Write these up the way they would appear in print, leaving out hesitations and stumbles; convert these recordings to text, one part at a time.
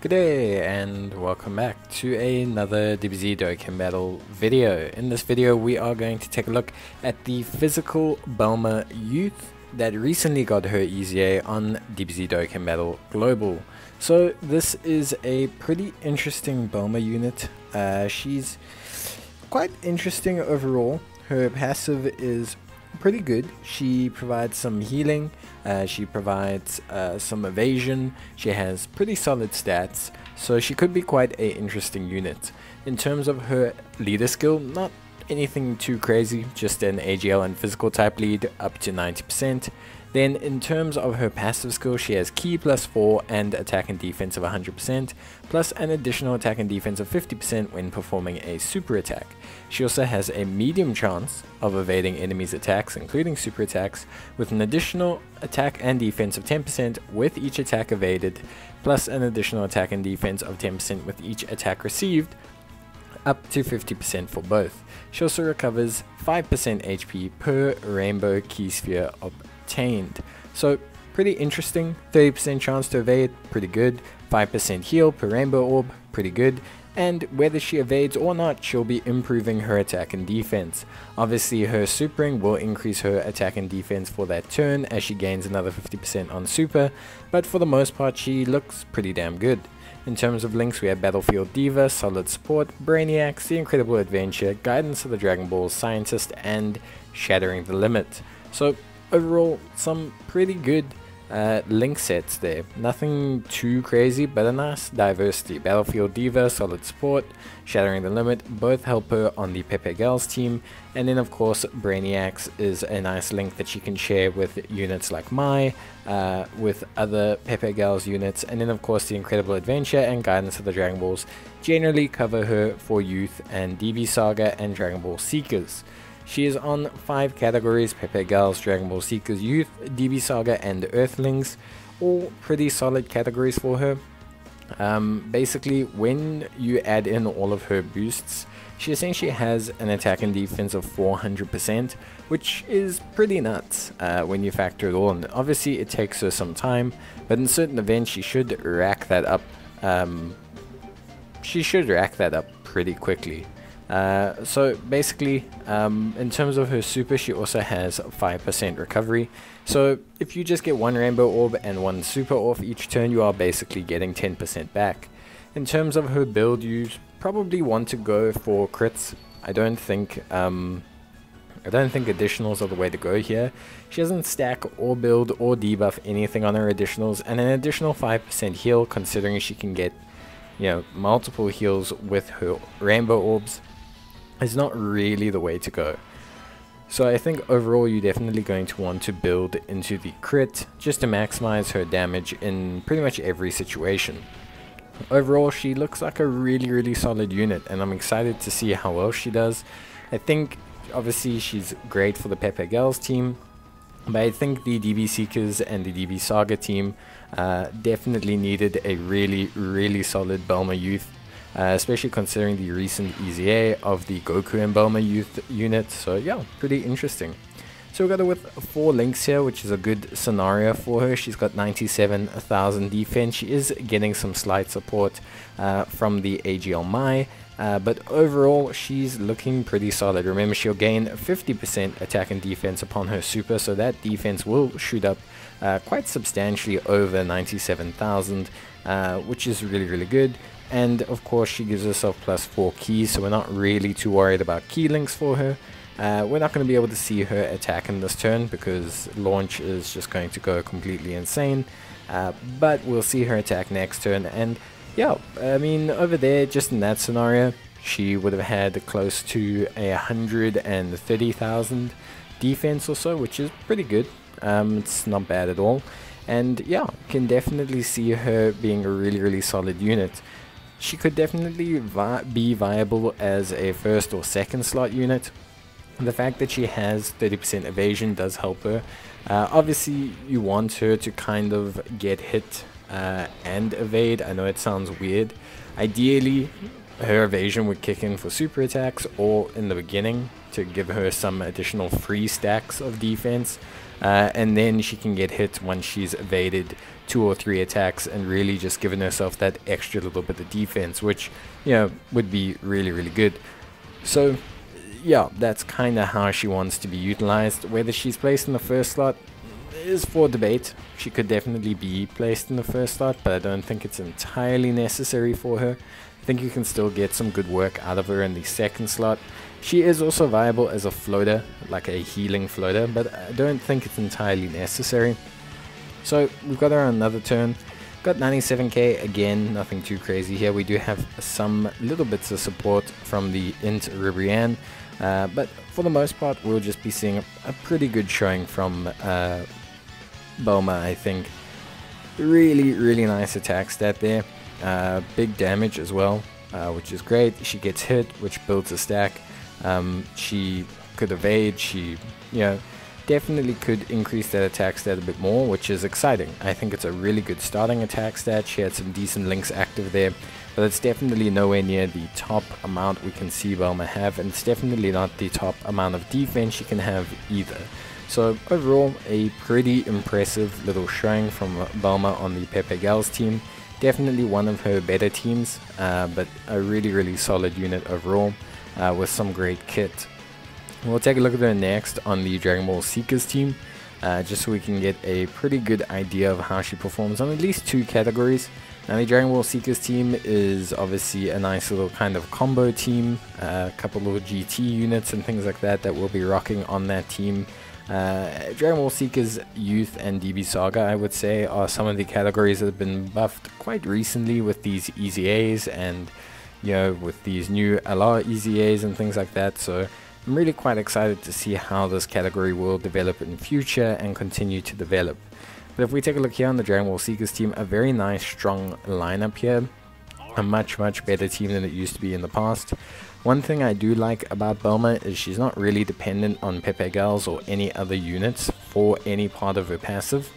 G'day and welcome back to another DBZ Dokkan battle video. In this video we are going to take a look at the physical Bulma youth that recently got her EZA on DBZ Dokkan Battle Global. So this is a pretty interesting Bulma unit. She's quite interesting overall. Her passive is pretty good. She provides some healing, she provides some evasion, she has pretty solid stats, so she could be quite an interesting unit. In terms of her leader skill, not anything too crazy, just an AGL and physical type lead up to 90%. Then in terms of her passive skill, she has Ki +4 and attack and defense of 100%, plus an additional attack and defense of 50% when performing a super attack. She also has a medium chance of evading enemies' attacks, including super attacks, with an additional attack and defense of 10% with each attack evaded, plus an additional attack and defense of 10% with each attack received, up to 50% for both. She also recovers 5% HP per rainbow key sphere obtained. So pretty interesting. 30% chance to evade, pretty good. 5% heal per rainbow orb, pretty good. And whether she evades or not, she'll be improving her attack and defense. Obviously her supering will increase her attack and defense for that turn as she gains another 50% on super, but for the most part she looks pretty damn good. In terms of links, we have Battlefield Diva, Solid Support, Brainiacs, The Incredible Adventure, Guidance of the Dragon Ball, Scientist, and Shattering the Limit. So overall, some pretty good link sets there. Nothing too crazy, but a nice diversity. Battlefield Diva, Solid Support, Shattering the Limit, both help her on the PHY Girls team. And then of course Brainiacs is a nice link that she can share with units like Mai, with other PHY Girls units. And then of course The Incredible Adventure and Guidance of the Dragon Balls generally cover her for Youth and DB Saga and Dragon Ball Seekers. She is on 5 categories: PHY Girls, Dragon Ball Seekers, Youth, DB Saga, and Earthlings. All pretty solid categories for her. Basically, when you add in all of her boosts, she essentially has an attack and defense of 400%, which is pretty nuts when you factor it all in. Obviously, it takes her some time, but in certain events, she should rack that up. Pretty quickly. So basically, in terms of her super, she also has 5% recovery. So if you just get one rainbow orb and one super off each turn, you are basically getting 10% back. In terms of her build, you probably want to go for crits. I don't think additionals are the way to go here. She doesn't stack or build or debuff anything on her additionals, and an additional 5% heal, considering she can get, you know, multiple heals with her rainbow orbs, is not really the way to go. So I think overall you're definitely going to want to build into the crit just to maximize her damage in pretty much every situation. Overall she looks like a really solid unit, and I'm excited to see how well she does. I think obviously she's great for the PHY Girls team, but I think the DB Seekers and the DB Saga team definitely needed a really solid Bulma youth, especially considering the recent EZA of the Goku and Bulma youth unit. So yeah, pretty interesting. So we got her with 4 links here, which is a good scenario for her. She's got 97,000 defense. She is getting some slight support from the AGL Mai, but overall she's looking pretty solid. Remember, she'll gain 50% attack and defense upon her super, so that defense will shoot up quite substantially over 97,000, which is really good. And of course she gives herself +4 keys, so we're not really too worried about key links for her. We're not going to be able to see her attack in this turn because launch is just going to go completely insane, but we'll see her attack next turn. And yeah, I mean, over there, just in that scenario, she would have had close to 130,000 defense or so, which is pretty good. It's not bad at all. And yeah, can definitely see her being a really solid unit. She could definitely be viable as a first or second slot unit. The fact that she has 30% evasion does help her. Obviously you want her to kind of get hit and evade. I know it sounds weird. Ideally her evasion would kick in for super attacks, or in the beginning to give her some additional free stacks of defense, and then she can get hit once she's evaded 2 or 3 attacks and really just giving herself that extra little bit of defense, which, you know, would be really, really good. So yeah, that's kind of how she wants to be utilized. Whether she's placed in the first slot is for debate. She could definitely be placed in the first slot, but I don't think it's entirely necessary for her. I think you can still get some good work out of her in the second slot. She is also viable as a floater, like a healing floater, but I don't think it's entirely necessary. So we've got her on another turn. Got 97k, again, nothing too crazy here. We do have some little bits of support from the Int Ribrianne, but for the most part we'll just be seeing a pretty good showing from Bulma, I think. Really nice attack stat there. Big damage as well, which is great. She gets hit, which builds a stack. She could evade, she, you know, definitely could increase that attack stat a bit more, which is exciting. I think it's a really good starting attack stat. She had some decent links active there, but it's definitely nowhere near the top amount we can see Bulma have, and it's definitely not the top amount of defense she can have either. So overall, a pretty impressive little showing from Bulma on the PHY Gals team. Definitely one of her better teams, but a really solid unit overall, with some great kit. We'll take a look at her next on the Dragon Ball Seekers team, just so we can get a pretty good idea of how she performs on at least 2 categories. Now the Dragon Ball Seekers team is obviously a nice little kind of combo team, a couple of GT units and things like that that we'll be rocking on that team. Dragon Ball Seekers Youth and DB Saga, I would say, are some of the categories that have been buffed quite recently with these EZAs and, you know, with these new LR EZAs and things like that. So I'm really quite excited to see how this category will develop in future and continue to develop. But if we take a look here on the Dragon Ball Seekers team, a very nice strong lineup here. A much better team than it used to be in the past. One thing I do like about Bulma is she's not really dependent on PHY Gals or any other units for any part of her passive.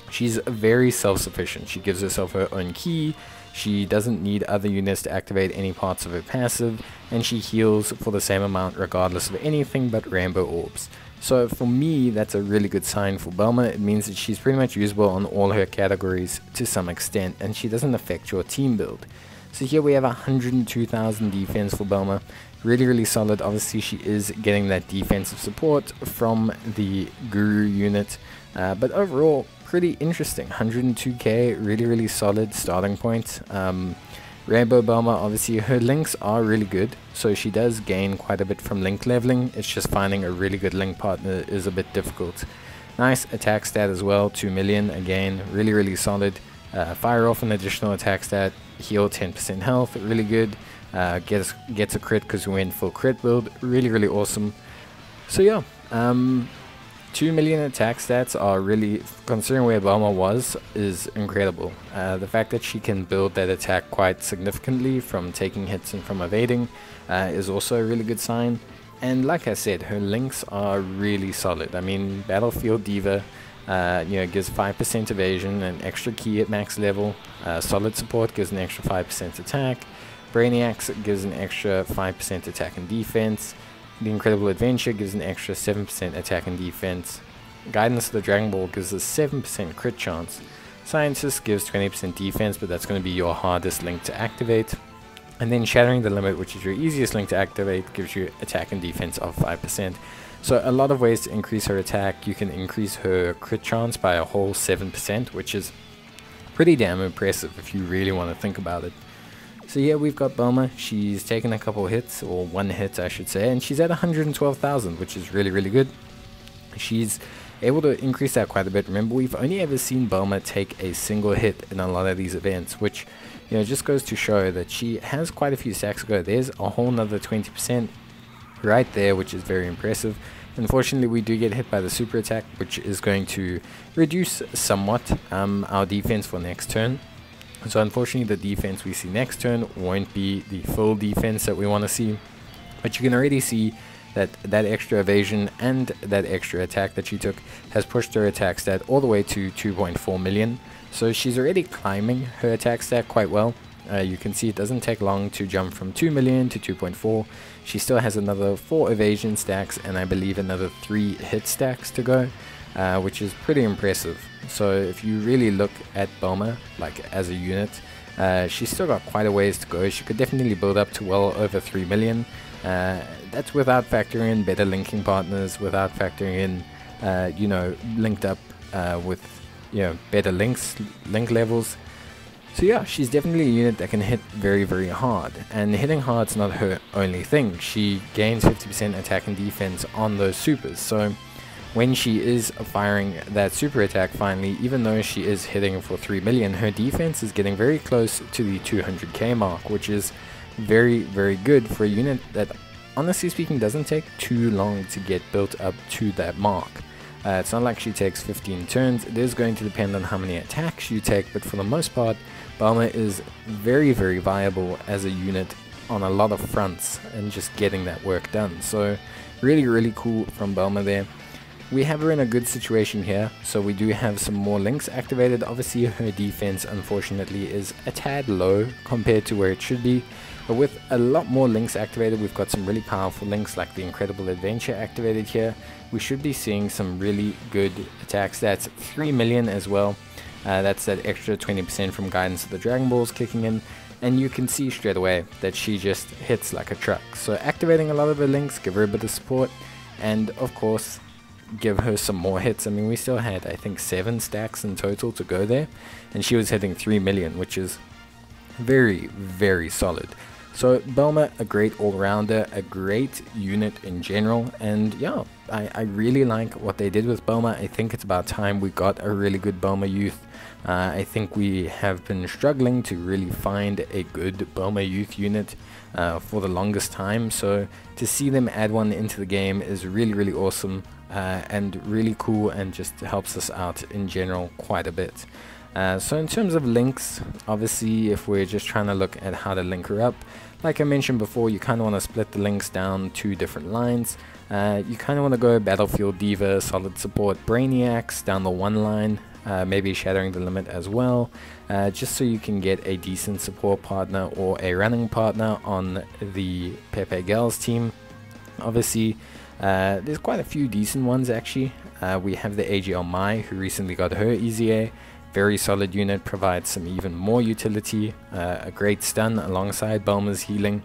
She's very self-sufficient. She gives herself her own key. She doesn't need other units to activate any parts of her passive, and she heals for the same amount regardless of anything but rainbow orbs. So for me, that's a really good sign for Bulma. It means that she's pretty much usable on all her categories to some extent, and she doesn't affect your team build. So here we have 102,000 defense for Bulma. Really solid. Obviously she is getting that defensive support from the Guru unit, but overall pretty interesting. 102k, really solid starting point. Rainbow Bulma, obviously her links are really good, so she does gain quite a bit from link leveling. It's just finding a really good link partner is a bit difficult. Nice attack stat as well, 2 million, again, really solid. Fire off an additional attack stat, heal 10% health, really good. Gets a crit because we went full crit build, really awesome. So yeah, 2 million attack stats are really, considering where Bulma was, is incredible. The fact that she can build that attack quite significantly from taking hits and from evading is also a really good sign. And like I said, her links are really solid. I mean, Battlefield Diva, you know, gives 5% evasion, an extra key at max level. Solid support gives an extra 5% attack. Brainiacs gives an extra 5% attack and defense. The Incredible Adventure gives an extra 7% attack and defense. Guidance of the Dragon Ball gives a 7% crit chance. Scientist gives 20% defense, but that's going to be your hardest link to activate. And then Shattering the Limit, which is your easiest link to activate, gives you attack and defense of 5%. So a lot of ways to increase her attack. You can increase her crit chance by a whole 7%, which is pretty damn impressive if you really want to think about it. So yeah, we've got Bulma. She's taken a couple hits, or 1 hit I should say, and she's at 112,000, which is really good. She's able to increase that quite a bit. Remember, we've only ever seen Bulma take a single hit in a lot of these events, which, you know, just goes to show that she has quite a few stacks to go. There's a whole nother 20% right there, which is very impressive. Unfortunately, we do get hit by the super attack, which is going to reduce somewhat our defense for next turn. So unfortunately, the defense we see next turn won't be the full defense that we want to see. But you can already see that that extra evasion and that extra attack that she took has pushed her attack stat all the way to 2.4 million. So she's already climbing her attack stat quite well. You can see it doesn't take long to jump from 2 million to 2.4. She still has another 4 evasion stacks and I believe another 3 hit stacks to go, which is pretty impressive. So if you really look at Bulma like as a unit, she's still got quite a ways to go. She could definitely build up to well over 3 million. That's without factoring in better linking partners, without factoring in, you know, linked up with, you know, better link levels. So yeah, she's definitely a unit that can hit very, very hard, and hitting hard's not her only thing. She gains 50% attack and defense on those supers, so when she is firing that super attack finally, even though she is hitting for 3 million, her defense is getting very close to the 200k mark, which is very, very good for a unit that, honestly speaking, doesn't take too long to get built up to that mark. It's not like she takes 15 turns. It is going to depend on how many attacks you take, but for the most part, Bulma is very, very viable as a unit on a lot of fronts and just getting that work done. So really, really cool from Bulma there. We have her in a good situation here, so we do have some more links activated. Obviously her defense unfortunately is a tad low compared to where it should be, but with a lot more links activated, we've got some really powerful links like the Incredible Adventure activated here. We should be seeing some really good attacks. That's 3 million as well. That's that extra 20% from Guidance of the Dragon Balls kicking in, and you can see straight away that she just hits like a truck. So activating a lot of her links, give her a bit of support, and of course give her some more hits. I mean, we still had, I think, 7 stacks in total to go there, and she was hitting 3 million, which is very, very solid. So Bulma, a great all-rounder, a great unit in general, and yeah, I really like what they did with Bulma. I think it's about time we got a really good Bulma youth. I think we have been struggling to really find a good Bulma youth unit for the longest time, so to see them add one into the game is really, really awesome and really cool, and just helps us out in general quite a bit. So in terms of links, obviously if we're just trying to look at how to link her up, like I mentioned before, you kind of want to split the links down 2 different lines. You kind of want to go Battlefield Diva, Solid Support Brainiacs down the 1 line, maybe Shattering the Limit as well, just so you can get a decent support partner or a running partner on the Pepe Girls team. Obviously there's quite a few decent ones actually. We have the AGL Mai, who recently got her EZA. Very solid unit, provides some even more utility, a great stun alongside Bulma's healing,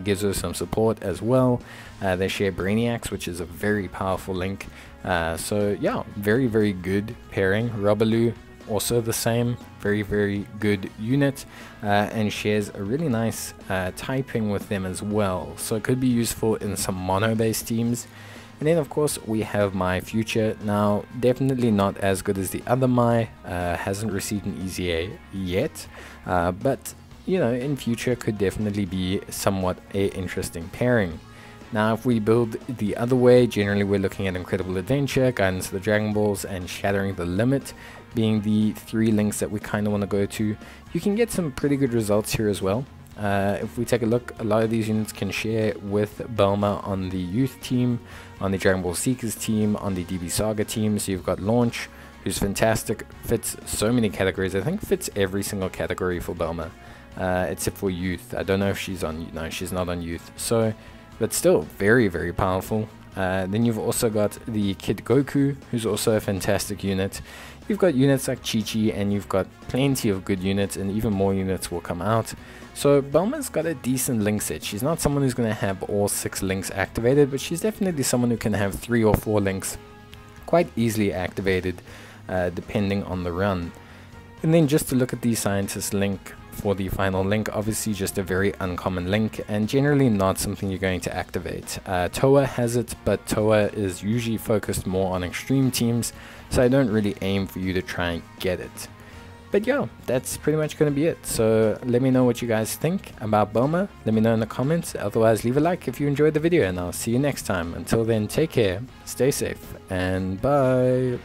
gives her some support as well. They share Brainiacs, which is a very powerful link. So yeah, very, very good pairing. Robaloo, also the same, very, very good unit, and shares a really nice typing with them as well. So it could be useful in some mono-based teams. And then of course we have Mai Future. Now definitely not as good as the other Mai, hasn't received an EZA yet, but you know, in future could definitely be somewhat a interesting pairing. Now if we build the other way, generally we're looking at Incredible Adventure, Guidance of the Dragon Balls, and Shattering the Limit being the 3 links that we kind of want to go to. You can get some pretty good results here as well. If we take a look, a lot of these units can share with Bulma on the youth team, on the Dragon Ball Seekers team, on the DB Saga team. So you've got Launch, who's fantastic, fits so many categories. I think fits every single category for Bulma, except for youth. I don't know if she's on, no, she's not on youth. So, but still very, very powerful. Then you've also got the Kid Goku, who's also a fantastic unit. You've got units like Chi-Chi, and you've got plenty of good units, and even more units will come out. So Bulma's got a decent link set. She's not someone who's going to have all 6 links activated, but she's definitely someone who can have 3 or 4 links quite easily activated, depending on the run. And then just to look at the Scientist link for the final link, obviously just a very uncommon link and generally not something you're going to activate. Toa has it, but Toa is usually focused more on extreme teams, so I don't really aim for you to try and get it. But yeah, that's pretty much going to be it. So let me know what you guys think about Bulma. Let me know in the comments. Otherwise, leave a like if you enjoyed the video, and I'll see you next time. Until then, take care, stay safe, and bye.